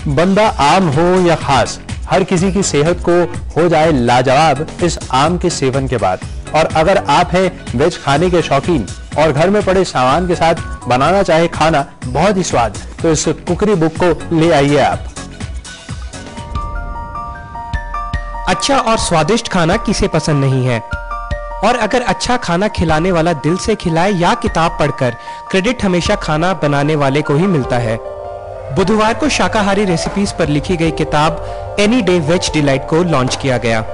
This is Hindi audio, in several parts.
बंदा आम हो या खास, हर किसी की सेहत को हो जाए लाजवाब इस आम के सेवन के बाद। और अगर आप हैं वेज खाने के शौकीन और घर में पड़े सामान के साथ बनाना चाहे खाना बहुत ही स्वाद, तो इस कुकरी बुक को ले आइए आप। अच्छा और स्वादिष्ट खाना किसे पसंद नहीं है, और अगर अच्छा खाना खिलाने वाला दिल से खिलाए या किताब पढ़कर, क्रेडिट हमेशा खाना बनाने वाले को ही मिलता है। बुधवार को शाकाहारी रेसिपीज पर लिखी गई किताब एनी डे वेज डिलाइट को लॉन्च किया गया।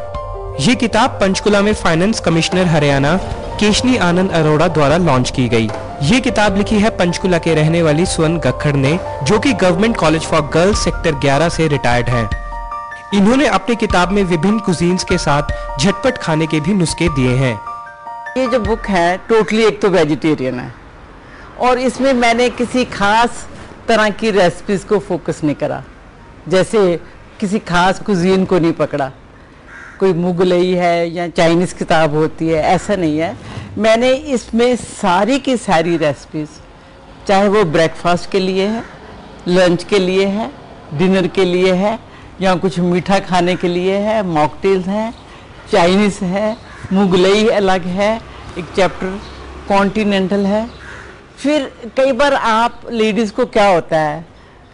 ये किताब पंचकुला में फाइनेंस कमिश्नर हरियाणा केशनी आनंद अरोड़ा द्वारा लॉन्च की गई। ये किताब लिखी है पंचकुला के रहने वाली स्वर्ण गक्खड़ ने, जो कि government college for girls sector 11 से रिटायर्ड हैं। इन्होंने अपनी किताब में विभिन्न कुजीन्स के साथ झटपट खाने के भी नुस्खे दिए हैं। ये जो बुक है टोटली एक तो वेजिटेरियन है, और इसमें मैंने किसी खास तरह की रेसिपीज को फोकस नहीं करा, जैसे किसी खास कुजीन को नहीं पकड़ा, कोई मुगलई है या चाइनीज़ किताब होती है, ऐसा नहीं है। मैंने इसमें सारी की सारी रेसिपीज, चाहे वो ब्रेकफास्ट के लिए है, लंच के लिए है, डिनर के लिए है, या कुछ मीठा खाने के लिए है, मॉकटेल्स हैं, चाइनीज़ है, मुगलई अलग है, एक चैप्टर कॉन्टिनेंटल है। फिर कई बार आप लेडीज़ को क्या होता है,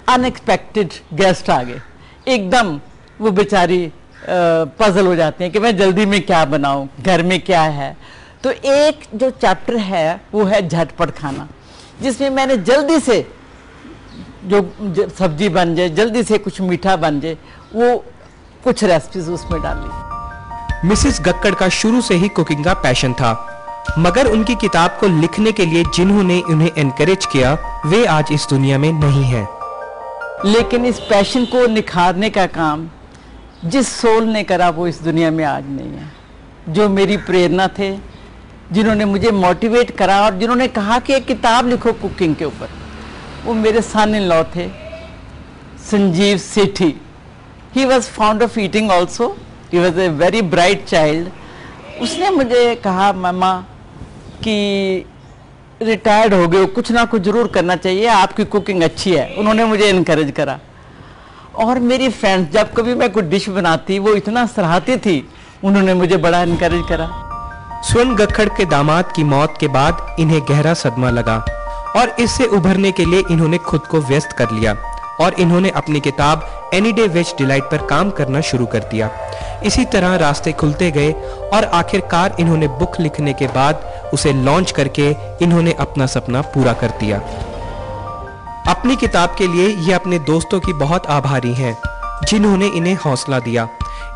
अनएक्सपेक्टेड गेस्ट आ गए, एकदम वो बेचारी पजल हो जाती हैं कि मैं जल्दी में क्या बनाऊं, घर में क्या है। तो एक जो चैप्टर है वो है झटपट खाना, जिसमें मैंने जल्दी से जो सब्जी बन जाए, जल्दी से कुछ मीठा बन जाए, वो कुछ रेसिपीज उसमें डाली। मिसेस गक्कड़ का शुरू से ही कुकिंग का पैशन था, मगर उनकी किताब को लिखने के लिए जिन्होंने उन्हें एनकरेज किया वे आज इस दुनिया में नहीं हैं। लेकिन इस पैशन को निखारने का काम जिस सोल ने करा वो इस दुनिया में आज नहीं है। जो मेरी प्रेरणा थे, जिन्होंने मुझे मोटिवेट करा और जिन्होंने कहा कि एक किताब लिखो कुकिंग के ऊपर, वो मेरे सन इन लॉ थे, Sanjeev Sethi. He was found of eating also, he was a very bright child. उसने मुझे कहा मामा कि रिटायर्ड हो गए हो, कुछ ना कुछ जरूर करना चाहिए, आपकी कुकिंग अच्छी है। उन्होंने मुझे इनकरेज करा। और मेरी फ्रेंड्स जब कभी मैं कुछ डिश बनाती वो इतना सराहती थी, उन्होंने मुझे बड़ा इनकरेज करा। स्वर्ण गक्खड़ के दामाद की मौत के बाद इन्हें गहरा सदमा लगा और इससे उभरने के लिए इन्होंने खुद को व्यस्त कर लिया और इन्होंने अपनी किताब एनी डे वेज डिलाइट पर काम करना शुरू कर दिया। इसी तरह रास्ते खुलते गए और आखिरकार इन्होंने बुक लिखने के बाद उसे लॉन्च करके इन्होंने अपना सपना पूरा कर दिया। अपनी किताब के लिए ये अपने दोस्तों की बहुत आभारी हैं, जिन्होंने इन्हें हौसला दिया।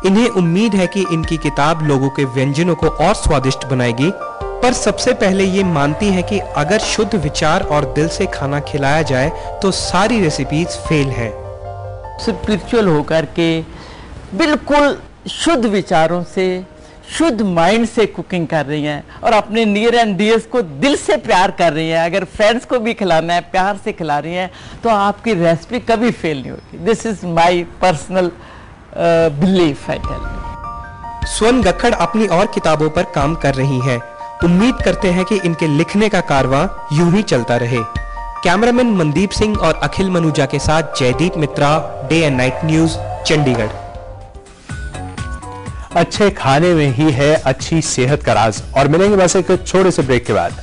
इन्हें उम्मीद है कि इनकी किताब लोगों के व्यंजनों को और स्वादिष्ट बनाएगी, पर सबसे पहले ये मानती है कि अगर शुद्ध विचार और दिल से खाना खिलाया जाए तो सारी रेसिपीज फेल है। स्पिरिचुअल होकर के बिल्कुल शुद्ध विचारों से, शुद्ध माइंड से कुकिंग कर रही हैं और अपने नियर एंड डियर्स को दिल से प्यार कर रही हैं। अगर फ्रेंड्स को भी खिलाना है, प्यार से खिला रही हैं, तो आपकी रेसिपी कभी फेल नहीं होगी। This is my personal belief, I tell you. Swaran Gakkhar अपनी और किताबों पर काम कर रही हैं। उम्मीद करते हैं कि इनके लिखने का कारवां यूं ही चलता रहे। कैमरामैन मनदीप सिंह और अखिल मनुजा के साथ Jaideep Mitra, day and night news, Chandigarh. अच्छे खाने में ही है अच्छी सेहत का राज। और मिलेंगे बस एक छोटे से ब्रेक के बाद।